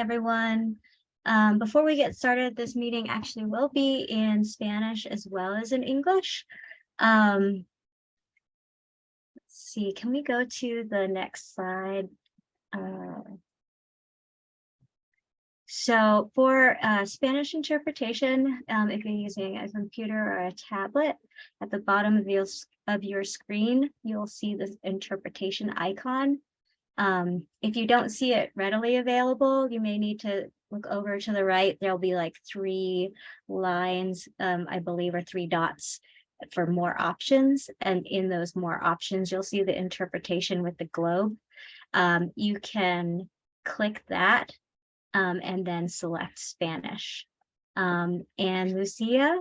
Everyone. Before we get started, this meeting actually will be in Spanish as well as in English. Let's see, can we go to the next slide? So for Spanish interpretation, if you're using a computer or a tablet, at the bottom of your screen, you'll see this interpretation icon. If you don't see it readily available, you may need to look over to the right. There'll be like 3 lines, I believe, or 3 dots for more options. And in those more options, you'll see the interpretation with the globe. You can click that and then select Spanish. And Lucia?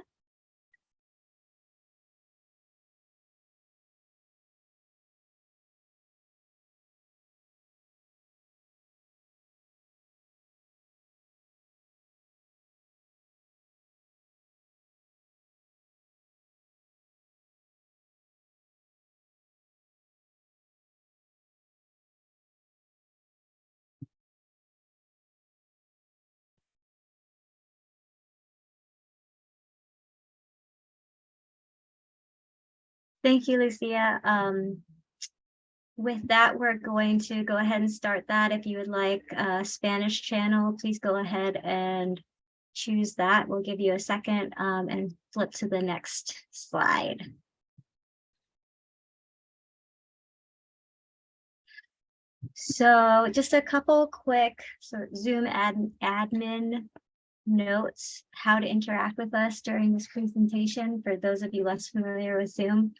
Thank you, Lucia. With that, we're going to go ahead and start that. If you would like a Spanish channel, please go ahead and choose that. We'll give you a second and flip to the next slide. So just a couple quick sort of Zoom admin notes, how to interact with us during this presentation for those of you less familiar with Zoom.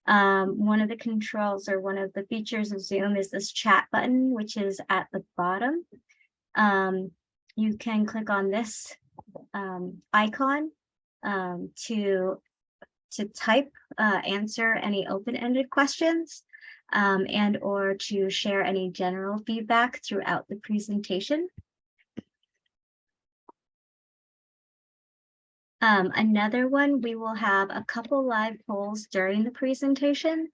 One of the controls or one of the features of Zoom is this chat button, which is at the bottom. You can click on this icon to type, answer any open-ended questions, and or to share any general feedback throughout the presentation. Another one, we will have a couple live polls during the presentation.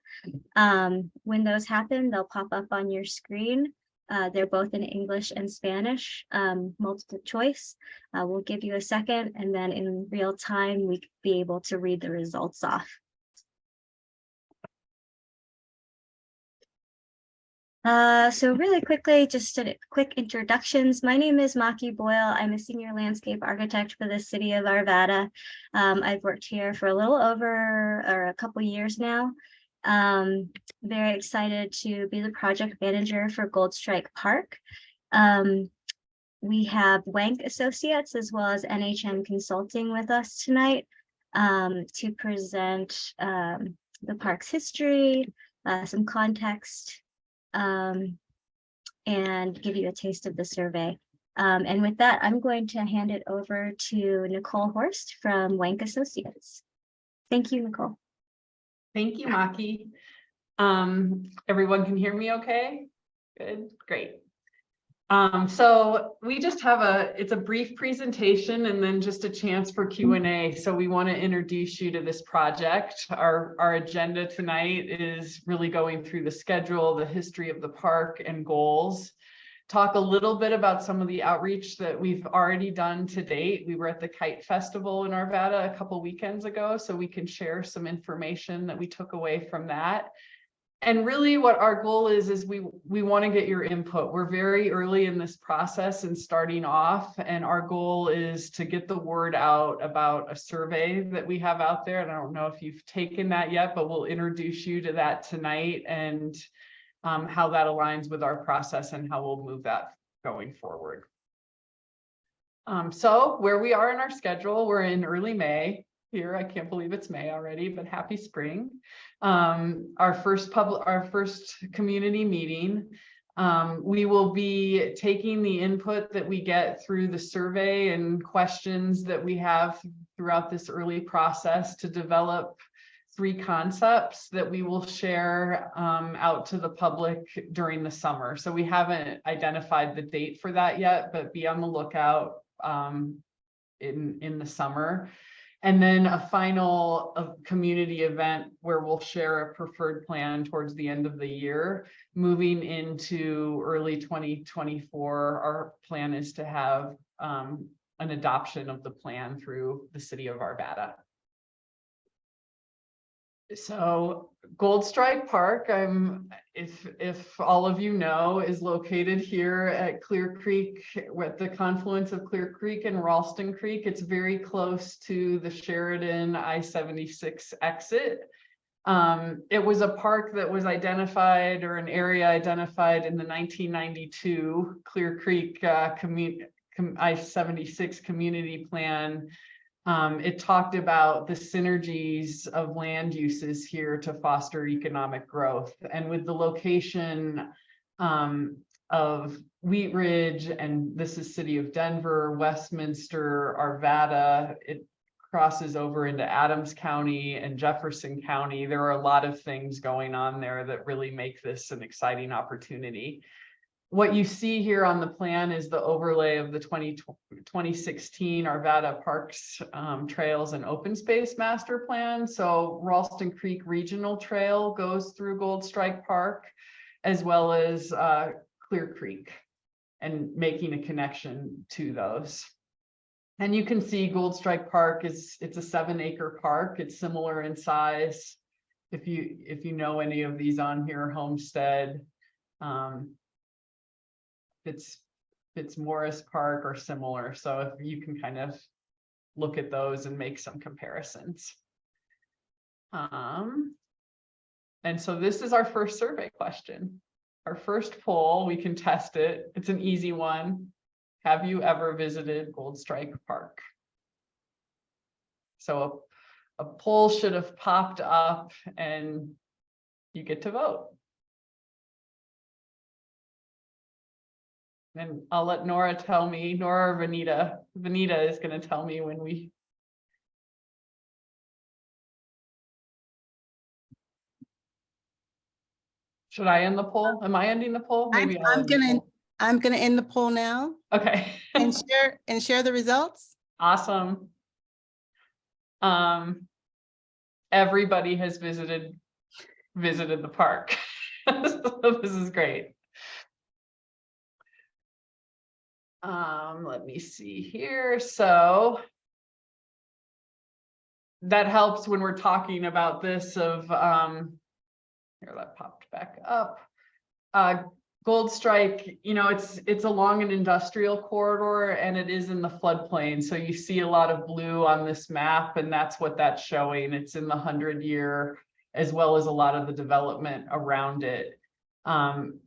When those happen, they'll pop up on your screen. They're both in English and Spanish, multiple choice. We'll give you a second, and then in real time, we could be able to read the results off. So really quickly, just a quick introductions. My name is Maki Boyle. I'm a senior landscape architect for the city of Arvada. I've worked here for a little over or a couple years now. Very excited to be the project manager for Gold Strike Park. We have Wank Associates as well as NHM Consulting with us tonight to present the park's history, some context, and give you a taste of the survey. And with that, I'm going to hand it over to Nicole Horst from Wank Associates. Thank you, Nicole. Thank you, Maki. Everyone can hear me okay? Good, great. So we just have it's a brief presentation and then just a chance for Q&A. So we want to introduce you to this project. Our agenda tonight is really going through the schedule, the history of the park and goals. Talk a little bit about some of the outreach that we've already done to date. We were at the Kite Festival in Arvada a couple weekends ago, so we can share some information that we took away from that. And really what our goal is we want to get your input. We're very early in this process and starting off, and our goal is to get the word out about a survey that we have out there. And I don't know if you've taken that yet, but we'll introduce you to that tonight and how that aligns with our process and how we'll move that going forward. So where we are in our schedule, we're in early May. Here, I can't believe it's May already, but happy spring. Our first community meeting. We will be taking the input that we get through the survey and questions that we have throughout this early process to develop 3 concepts that we will share out to the public during the summer. So we haven't identified the date for that yet, but be on the lookout in the summer. And then a final community event where we'll share a preferred plan towards the end of the year. Moving into early 2024, our plan is to have an adoption of the plan through the city of Arvada. So Gold Strike Park, if all of you know, is located here at Clear Creek, with the confluence of Clear Creek and Ralston Creek. It's very close to the Sheridan I-76 exit. It was a park that was identified, or an area identified, in the 1992 Clear Creek I-76 community plan. It talked about the synergies of land uses here to foster economic growth. And with the location of Wheat Ridge, and this is city of Denver, Westminster, Arvada, it crosses over into Adams County and Jefferson County. There are a lot of things going on there that really make this an exciting opportunity. What you see here on the plan is the overlay of the 2016 Arvada Parks, Trails and Open Space Master Plan. So Ralston Creek Regional Trail goes through Gold Strike Park, as well as Clear Creek, and making a connection to those. And you can see Gold Strike Park it's a 7-acre park. It's similar in size. If you know any of these on here, Homestead, Fitzmaurice Park or similar. So if you can kind of look at those and make some comparisons. And so this is our first survey question. Our first poll, we can test it. It's an easy one. Have you ever visited Gold Strike Park? So a poll should have popped up and you get to vote. And I'll let Nora tell me, Nora or Vanita. Vanita is going to tell me when we. Should I end the poll? Am I ending the poll? Maybe I'm gonna end the poll now. Okay. and share the results. Awesome. Everybody has visited the park. So this is great. Let me see here. So that helps when we're talking about this of, here, that popped back up. Gold Strike, you know, it's along an industrial corridor and it is in the floodplain. So you see a lot of blue on this map, and that's what that's showing. It's in the 100-year, as well as a lot of the development around it.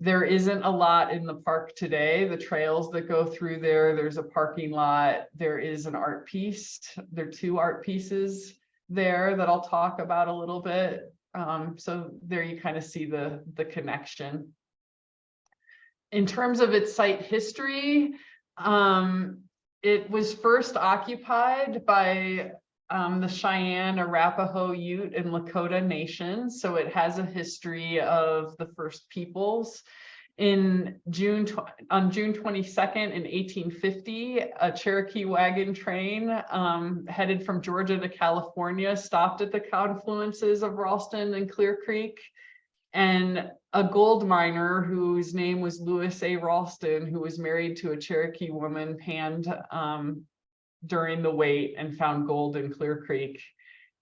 There isn't a lot in the park today. The trails that go through there's a parking lot. There is an art piece. There are 2 art pieces there that I'll talk about a little bit. So there you kind of see the connection. In terms of its site history, it was first occupied by the Cheyenne, Arapaho, Ute, and Lakota nations. So it has a history of the first peoples. On June 22nd in 1850, a Cherokee wagon train headed from Georgia to California stopped at the confluences of Ralston and Clear Creek. And a gold miner whose name was Lewis A. Ralston, who was married to a Cherokee woman, panned during the wait and found gold in Clear Creek.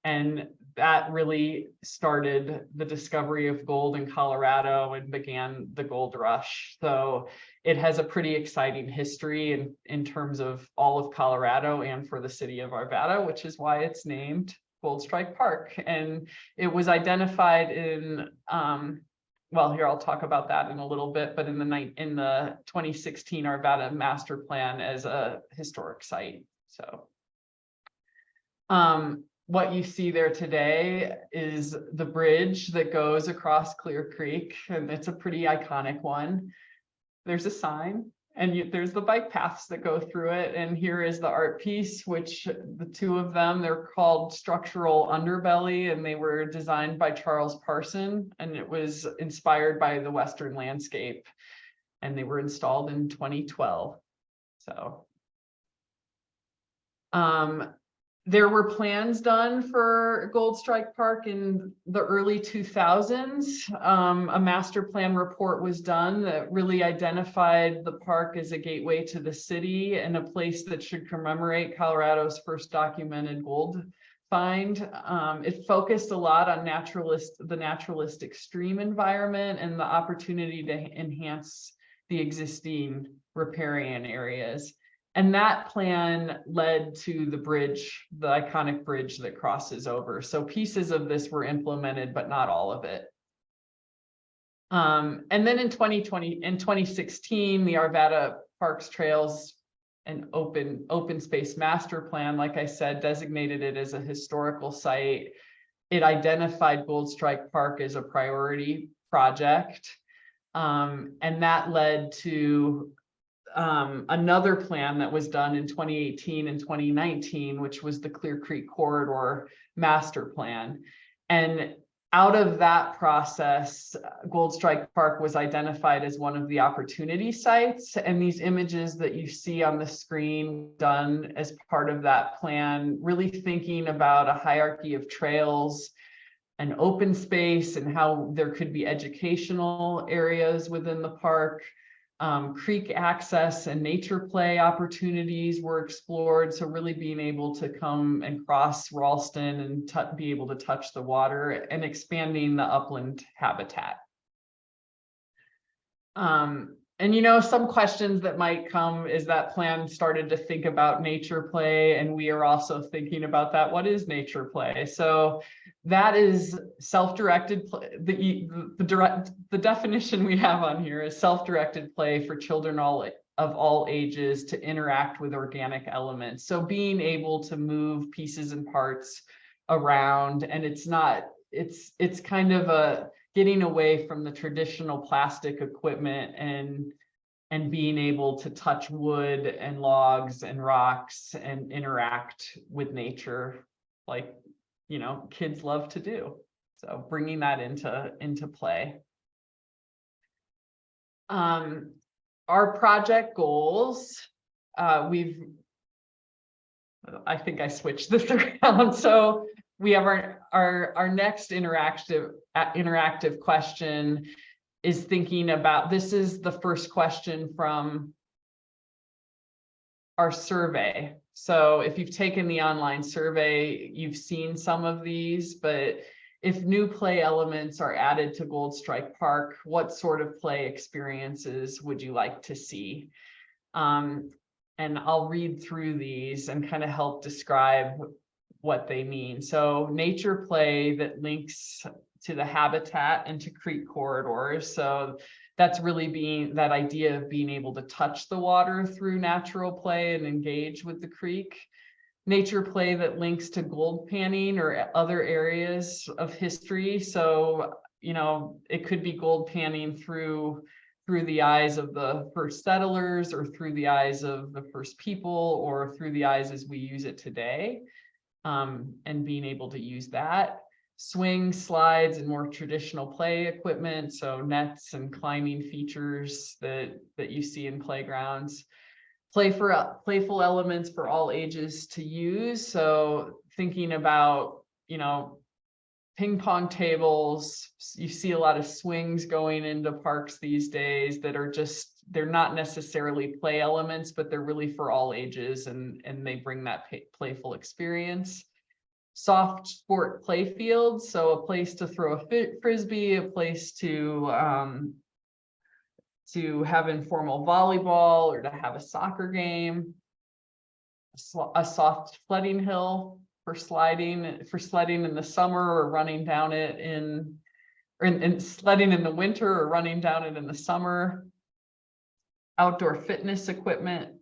And that really started the discovery of gold in Colorado and began the gold rush. So it has a pretty exciting history in terms of all of Colorado and for the city of Arvada, which is why it's named Gold Strike Park. And it was identified in, well, here, I'll talk about that in a little bit, but in the 2016 Arvada master plan as a historic site. So what you see there today is the bridge that goes across Clear Creek, and it's a pretty iconic one. There's a sign, and there's the bike paths that go through it. And here is the art piece, which the 2 of them, they're called Structural Underbelly, and they were designed by Charles Parson, and it was inspired by the Western landscape, and they were installed in 2012. So There were plans done for Gold Strike Park in the early 2000s. A master plan report was done that really identified the park as a gateway to the city and a place that should commemorate Colorado's first documented gold find. It focused a lot on the naturalistic stream environment and the opportunity to enhance the existing riparian areas. And that plan led to the bridge, the iconic bridge that crosses over. So pieces of this were implemented, but not all of it. And then in 2016, the Arvada Parks, Trails, and Open Space Master Plan, like I said, designated it as a historical site. It identified Gold Strike Park as a priority project. And that led to another plan that was done in 2018 and 2019, which was the Clear Creek Corridor Master Plan. And out of that process, Gold Strike Park was identified as one of the opportunity sites. And these images that you see on the screen done as part of that plan, really thinking about a hierarchy of trails and open space and how there could be educational areas within the park. Creek access and nature play opportunities were explored. So really being able to come and cross Ralston and be able to touch the water and expanding the upland habitat. And some questions that might come is that plan started to think about nature play, and we are also thinking about that. What is nature play? So that is self-directed play. The definition we have on here is self-directed play for children of all ages to interact with organic elements. So being able to move pieces and parts around, and it's kind of a getting away from the traditional plastic equipment and being able to touch wood and logs and rocks and interact with nature like, kids love to do. So bringing that into play. Our project goals, I think I switched this around. So we have our next interactive question is thinking about, this is the first question from our survey. So if you've taken the online survey, you've seen some of these, but if new play elements are added to Gold Strike Park, what sort of play experiences would you like to see? And I'll read through these and kind of help describe what they mean. So nature play that links to the habitat and to creek corridors. So that's really that idea of being able to touch the water through natural play and engage with the creek. Nature play that links to gold panning or other areas of history. So, it could be gold panning through the eyes of the first settlers, or through the eyes of the first people, or through the eyes as we use it today. And being able to use that. Swing, slides, and more traditional play equipment, so nets and climbing features that you see in playgrounds. Playful elements for all ages to use, so thinking about, ping pong tables. You see a lot of swings going into parks these days that are they're not necessarily play elements, but they're really for all ages, and they bring that playful experience. Soft sport play fields, so a place to throw a frisbee, a place to have informal volleyball or to have a soccer game. A soft sledding hill for sledding in the summer, or running down it in sledding in the winter, or running down it in the summer. Outdoor fitness equipment,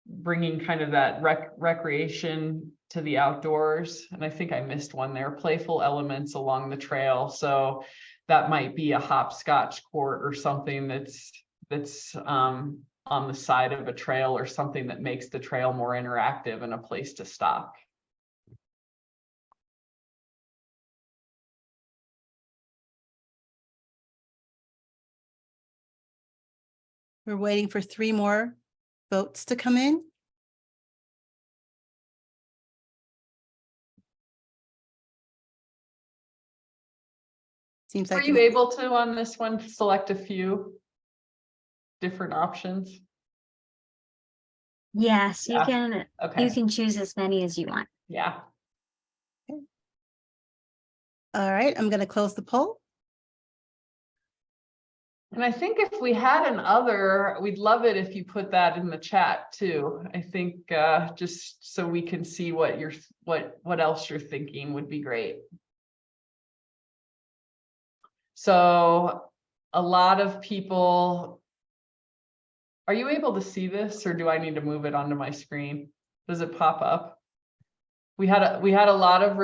bringing kind of that recreation to the outdoors. And I think I missed one there, playful elements along the trail. So that might be a hopscotch court or something that's on the side of a trail, or something that makes the trail more interactive and a place to stop. We're waiting for 3 more votes to come in. Seems Were like. you able to, on this one, select a few different options? Yes, Yeah. you Okay, can choose as many as you want. yeah. All right, I'm going to close the poll. And I think if we had an other, we'd love it if you put that in the chat too. I think just so we can see what you're, what else you're thinking would be great. So a lot of people, are you able to see this, or do I need to move it onto my screen? Does it pop up? We had a lot of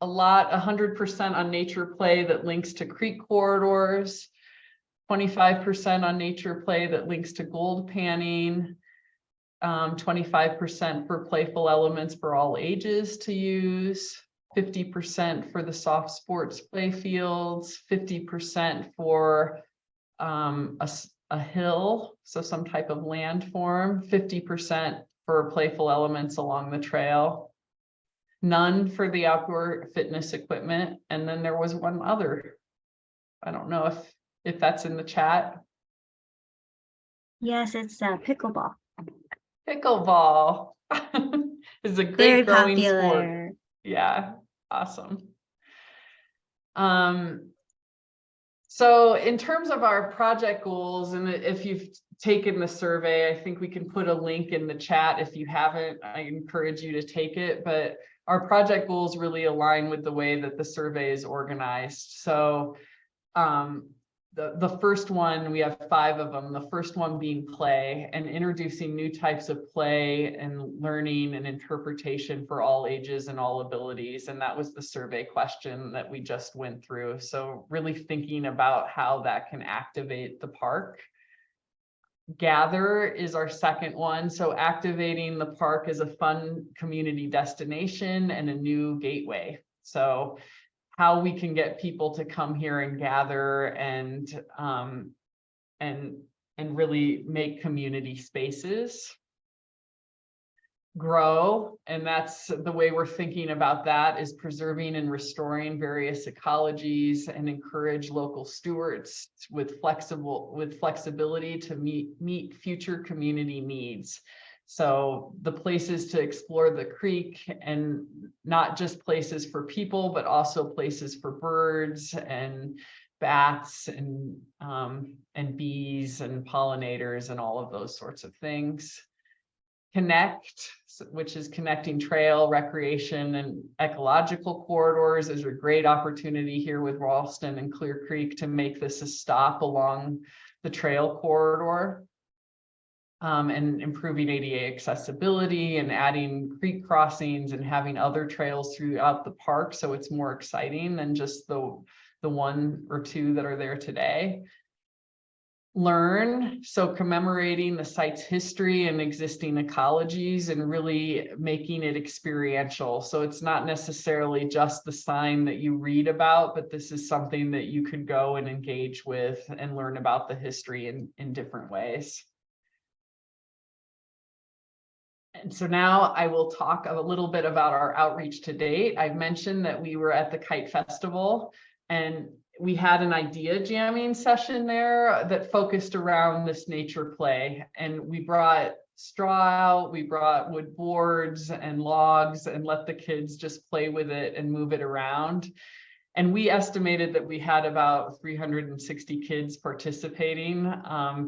100% on nature play that links to creek corridors, 25% on nature play that links to gold panning, 25% for playful elements for all ages to use, 50% for the soft sports play fields, 50% for a hill, so some type of landform, 50% for playful elements along the trail, none for the outdoor fitness equipment, and then there was one other. I don't know if that's in the chat. Yes, it's pickleball. Pickleball is a Very great growing sport. popular. Yeah, awesome. So in terms of our project goals, and if you've taken the survey, I think we can put a link in the chat. If you haven't, I encourage you to take it, but our project goals really align with the way that the survey is organized. So the first one, we have 5 of them. The first one being play, and introducing new types of play and learning and interpretation for all ages and all abilities. And that was the survey question that we just went through. So really thinking about how that can activate the park. Gather is our second one. So activating the park as a fun community destination and a new gateway. So how we can get people to come here and gather and really make community spaces. Grow, and that's the way we're thinking about that, is preserving and restoring various ecologies and encourage local stewards with flexibility to meet future community needs. So the places to explore the creek, and not just places for people, but also places for birds and bats and bees and pollinators and all of those sorts of things. Connect, which is connecting trail, recreation, and ecological corridors. There's a great opportunity here with Ralston and Clear Creek to make this a stop along the trail corridor. And improving ADA accessibility and adding creek crossings and having other trails throughout the park, so it's more exciting than just the 1 or 2 that are there today. Learn, so commemorating the site's history and existing ecologies and really making it experiential. So it's not necessarily just the sign that you read about, but this is something that you could go and engage with and learn about the history in different ways. And so now I will talk a little bit about our outreach to date. I've mentioned that we were at the Kite Festival, and we had an idea jamming session there that focused around this nature play. And we brought straw out, we brought wood boards and logs, and let the kids just play with it and move it around. And we estimated that we had about 360 kids participating,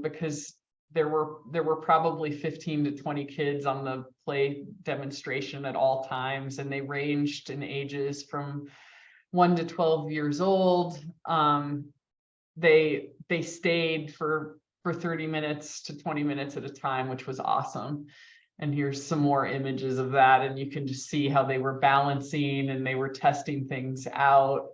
because there were probably 15 to 20 kids on the play demonstration at all times, and they ranged in ages from 1 to 12 years old. They stayed for 30 minutes to 20 minutes at a time, which was awesome. And here's some more images of that, and you can just see how they were balancing and they were testing things out.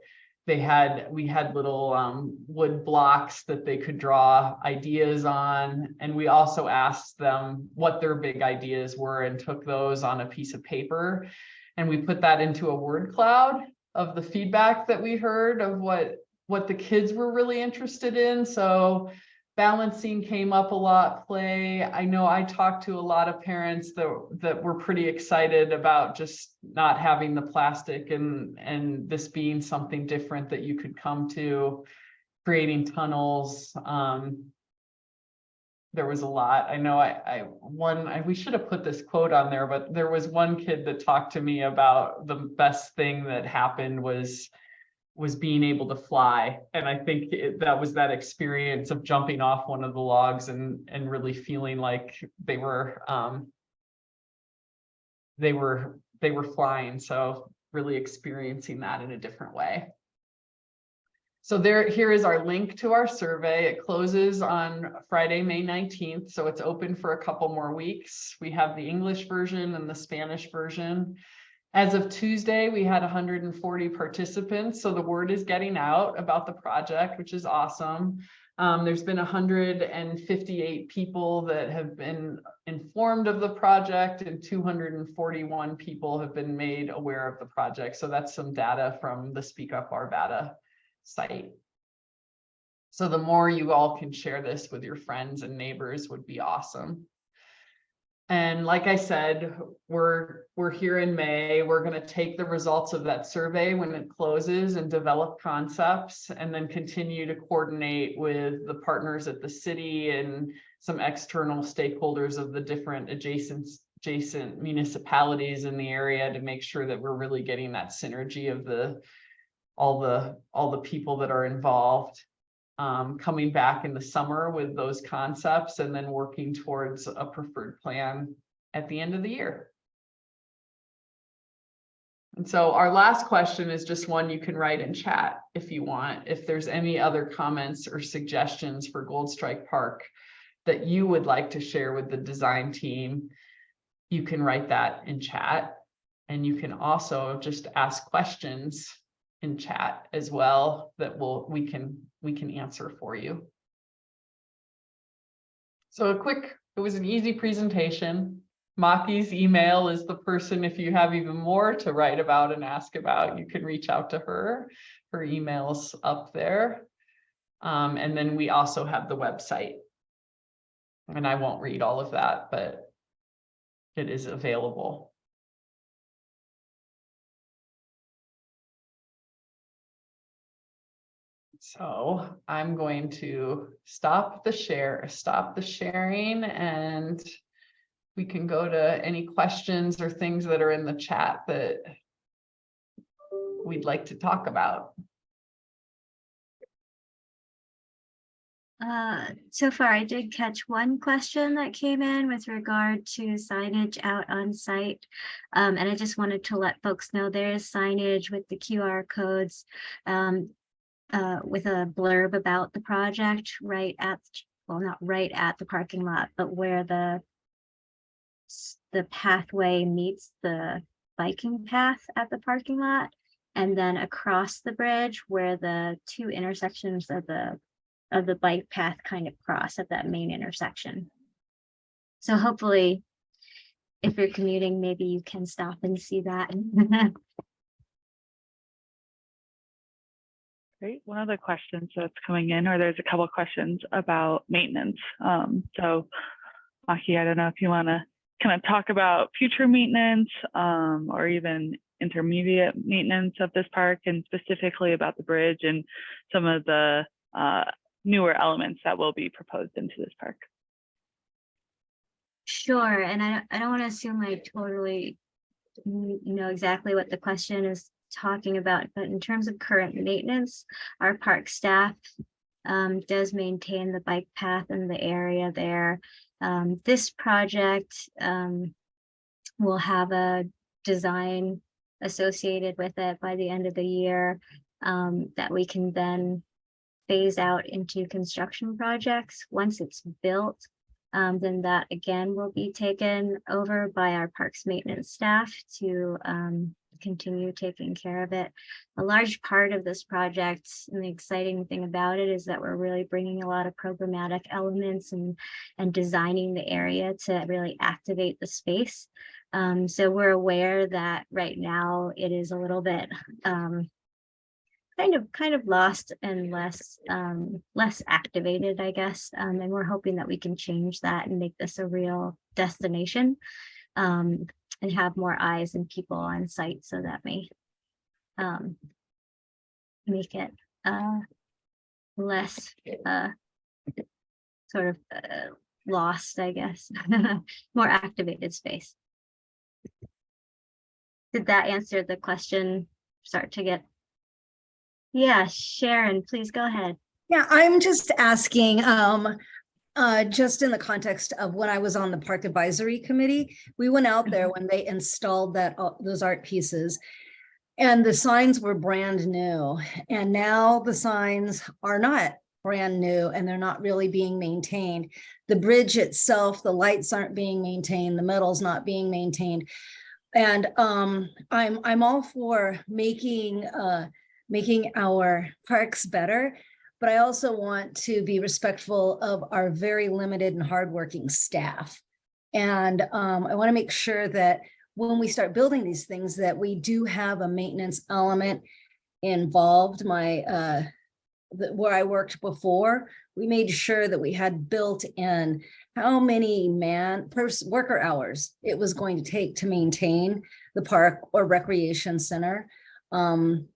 We had little wood blocks that they could draw ideas on. And we also asked them what their big ideas were and took those on a piece of paper. And we put that into a word cloud of the feedback that we heard of what the kids were really interested in. So balancing came up a lot, play. I know I talked to a lot of parents that were pretty excited about just not having the plastic and this being something different that you could come to, creating tunnels. There was a lot. I know we should have put this quote on there, but there was one kid that talked to me about the best thing that happened was being able to fly. And I think that was that experience of jumping off one of the logs and really feeling like they were flying. So really experiencing that in a different way. So here is our link to our survey. It closes on Friday, May 19th. So it's open for a couple more weeks. We have the English version and the Spanish version. As of Tuesday, we had 140 participants. So the word is getting out about the project, which is awesome. There's been 158 people that have been informed of the project, and 241 people have been made aware of the project. So that's some data from the Speak Up Arvada site. So the more you all can share this with your friends and neighbors would be awesome. And like I said, we're here in May. We're going to take the results of that survey when it closes and develop concepts, and then continue to coordinate with the partners at the city and some external stakeholders of the different adjacent municipalities in the area to make sure that we're really getting that synergy of all the people that are involved, coming back in the summer with those concepts, and then working towards a preferred plan at the end of the year. And so our last question is just one you can write in chat if you want. If there's any other comments or suggestions for Gold Strike Park that you would like to share with the design team, you can write that in chat. And you can also just ask questions in chat as well that we can answer for you. So it was an easy presentation. Maki's email is the person, if you have even more to write about and ask about, you can reach out to her. Her email's up there. And then we also have the website. And I won't read all of that, but it is available. So I'm going to stop the sharing, and we can go to any questions or things that are in the chat that we'd like to talk about. So far, I did catch one question that came in with regard to signage out on site. And I just wanted to let folks know there is signage with the QR codes, with a blurb about the project right at, well, not right at the parking lot, but where the pathway meets the biking path at the parking lot, and then across the bridge where the two intersections of the bike path kind of cross at that main intersection. So hopefully, if you're commuting, maybe you can stop and see that. Great. One of the questions that's coming in, or there's a couple of questions about maintenance. So Maki, I don't know if you want to kind of talk about future maintenance, or even intermediate maintenance of this park, and specifically about the bridge and some of the newer elements that will be proposed into this park. Sure, and I don't want to assume I totally know exactly what the question is talking about, but in terms of current maintenance, our park staff does maintain the bike path in the area there. This project will have a design associated with it by the end of the year that we can then phase out into construction projects. Once it's built, then that again will be taken over by our parks maintenance staff to continue taking care of it. A large part of this project, and the exciting thing about it, is that we're really bringing a lot of programmatic elements and designing the area to really activate the space. So we're aware that right now it is a little bit kind of lost and less activated, I guess. And we're hoping that we can change that and make this a real destination, and have more eyes and people on site, so that may make it less sort of lost, I guess. More activated space. Did that answer the question? Start to get. Yeah, Sharon, please go ahead. Yeah, I'm just asking, just in the context of when I was on the Park Advisory Committee, we went out there when they installed those art pieces, and the signs were brand new. And now the signs are not brand new, and they're not really being maintained. The bridge itself, the lights aren't being maintained, the metal's not being maintained. And I'm all for making our parks better, but I also want to be respectful of our very limited and hardworking staff. And I want to make sure that when we start building these things, that we do have a maintenance element involved. Where I worked before, we made sure that we had built in how many worker hours it was going to take to maintain the park or recreation center. And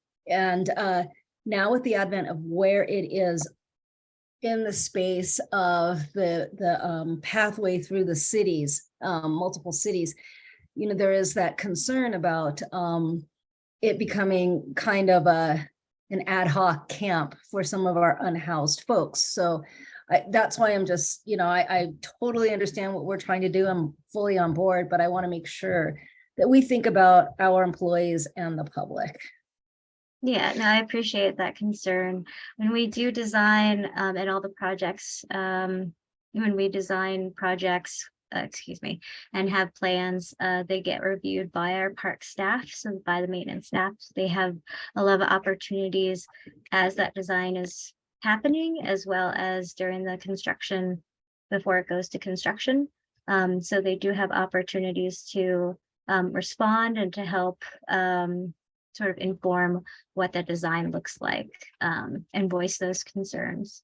now with the advent of where it is in the space of the pathway through the cities, multiple cities, there is that concern about it becoming kind of an ad hoc camp for some of our unhoused folks. So that's why I'm just, I totally understand what we're trying to do. I'm fully on board, but I want to make sure that we think about our employees and the public. Yeah, no, I appreciate that concern. When we do design and all the projects, when we design projects, and have plans, they get reviewed by our park staff, so by the maintenance staff. They have a lot of opportunities as that design is happening, as well as during the construction, before it goes to construction. So they do have opportunities to respond and to help sort of inform what the design looks like, and voice those concerns.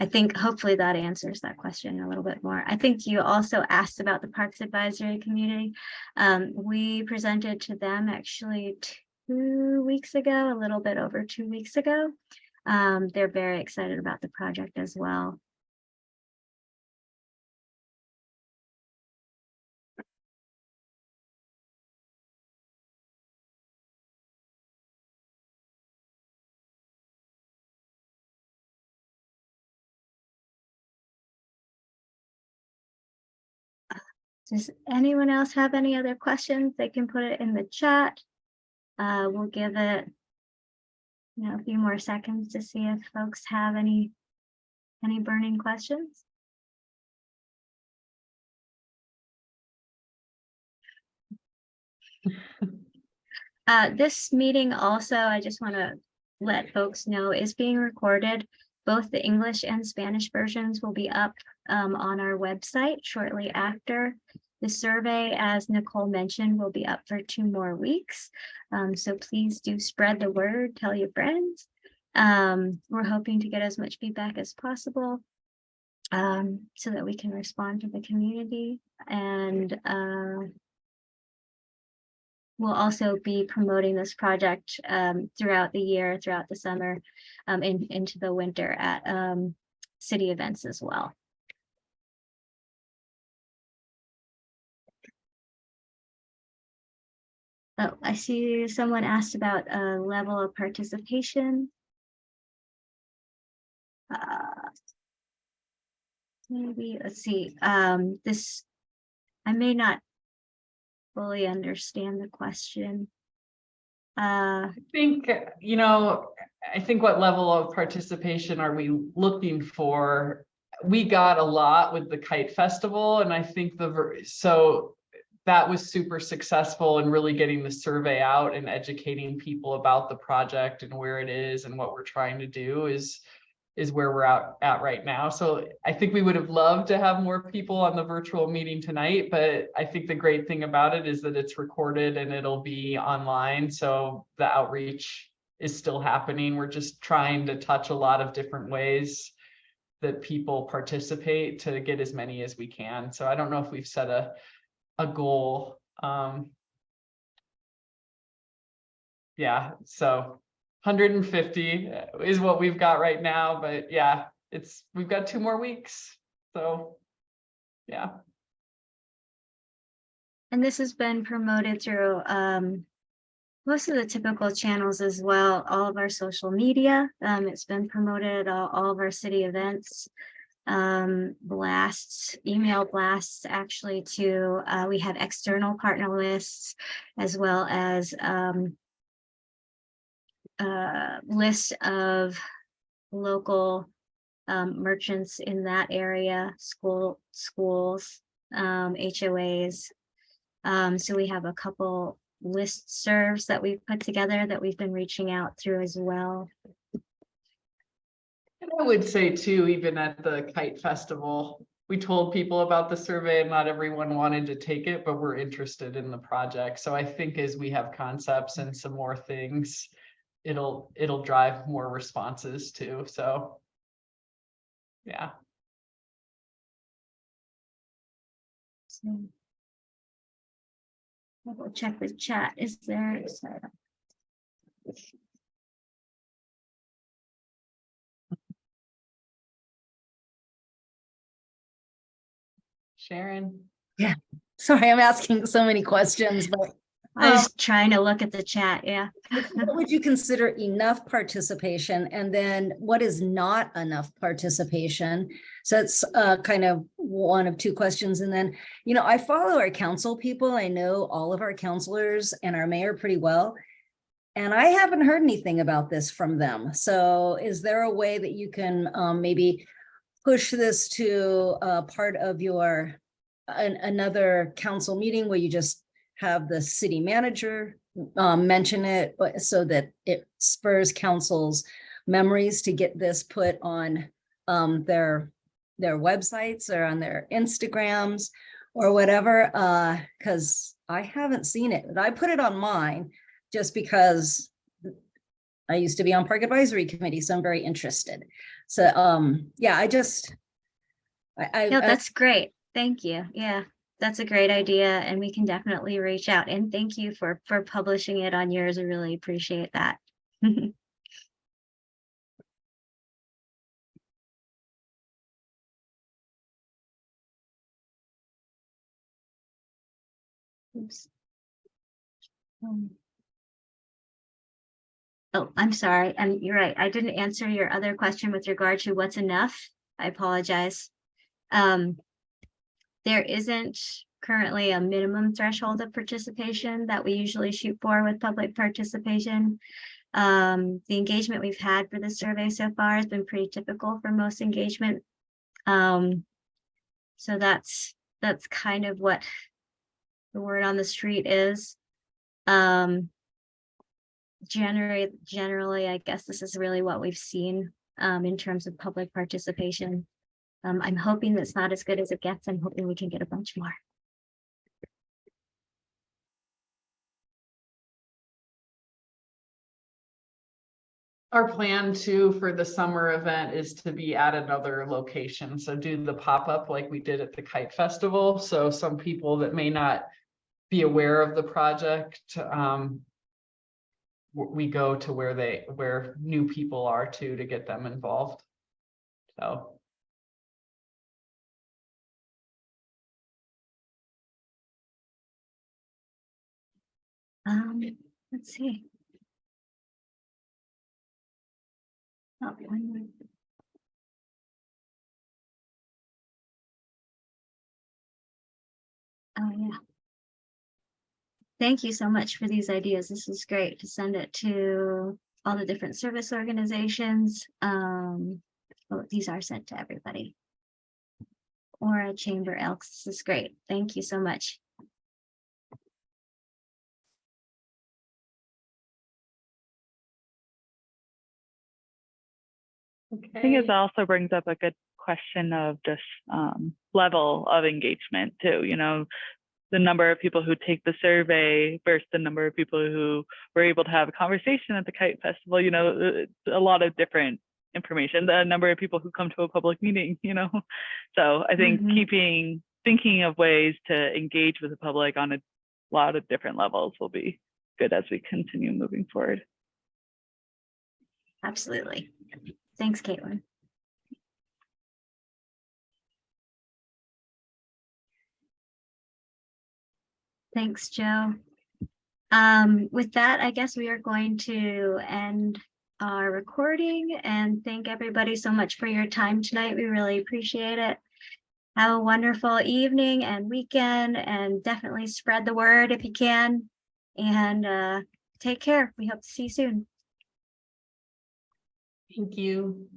I think hopefully that answers that question a little bit more. I think you also asked about the Parks Advisory Community. We presented to them actually 2 weeks ago, a little bit over 2 weeks ago. They're very excited about the project as well. Does anyone else have any other questions? They can put it in the chat. We'll give it, a few more seconds to see if folks have any burning questions. This meeting also, I just want to let folks know, is being recorded. Both the English and Spanish versions will be up on our website shortly after. The survey, as Nicole mentioned, will be up for 2 more weeks. So please do spread the word, tell your friends. We're hoping to get as much feedback as possible, so that we can respond to the community. And we'll also be promoting this project throughout the year, throughout the summer, into the winter at city events as well. Oh, I see someone asked about a level of participation. Maybe, let's see, this, I may not fully understand the question. I think, I think what level of participation are we looking for? We got a lot with the Kite Festival, and I think so that was super successful in really getting the survey out and educating people about the project and where it is and what we're trying to do is is where we're at right now. So I think we would have loved to have more people on the virtual meeting tonight, but I think the great thing about it is that it's recorded and it'll be online. So the outreach is still happening. We're just trying to touch a lot of different ways that people participate to get as many as we can. So I don't know if we've set a goal. Yeah, so 150 is what we've got right now, but yeah, we've got 2 more weeks. So yeah. And this has been promoted through most of the typical channels as well, all of our social media. It's been promoted at all of our city events, blasts, email blasts actually to, we have external partner lists as well as list of local merchants in that area, schools, HOAs. So we have a couple listservs that we've put together that we've been reaching out through as well. And I would say too, even at the Kite Festival, we told people about the survey and not everyone wanted to take it, but we're interested in the project. So I think as we have concepts and some more things, it'll drive more responses too. So yeah. So I will check the chat. Is there? Sharon. Sorry, I'm asking so many questions, but I was trying to look at the chat. Yeah. what would you consider enough participation? And then what is not enough participation? So it's kind of one of 2 questions. And then, I follow our council people. I know all of our councilors and our mayor pretty well. And I haven't heard anything about this from them. So is there a way that you can maybe push this to part of your another council meeting where you just have the city manager mention it so that it spurs council's memories to get this put on their websites or on their Instagrams or whatever, because I haven't seen it. I put it on mine just because I used to be on Park Advisory Committee, so I'm very interested. So yeah, No, that's great. Thank you. Yeah, that's a great idea, and we can definitely reach out. And thank you for publishing it on yours. I really appreciate that. Oops. Oh, I'm sorry. And you're right. I didn't answer your other question with regard to what's enough. I apologize. There isn't currently a minimum threshold of participation that we usually shoot for with public participation. The engagement we've had for the survey so far has been pretty typical for most engagement. So that's kind of what the word on the street is. Generally, I guess this is really what we've seen in terms of public participation. I'm hoping that's not as good as it gets. I'm hoping we can get a bunch more. Our plan too for the summer event is to be at another location. So do the pop-up like we did at the Kite Festival. So some people that may not be aware of the project, we go to where new people are too, to get them involved. So. Let's see. Oh, one more. Oh, yeah. Thank you so much for these ideas. This is great to send it to all the different service organizations. Oh, these are sent to everybody. Or a Chamber Elks. This is great. Thank you so much. I think Okay. it also brings up a good question of just level of engagement too. You know, the number of people who take the survey versus the number of people who were able to have a conversation at the Kite Festival. You know, a lot of different information. The number of people who come to a public meeting. You know, so I think Mhm. thinking of ways to engage with the public on a lot of different levels will be good as we continue moving forward. Absolutely. Thanks, Caitlin. Thanks, Joe. With that, I guess we are going to end our recording and thank everybody so much for your time tonight. We really appreciate it. Have a wonderful evening and weekend, and definitely spread the word if you can. And take care. We hope to see you soon. Thank you.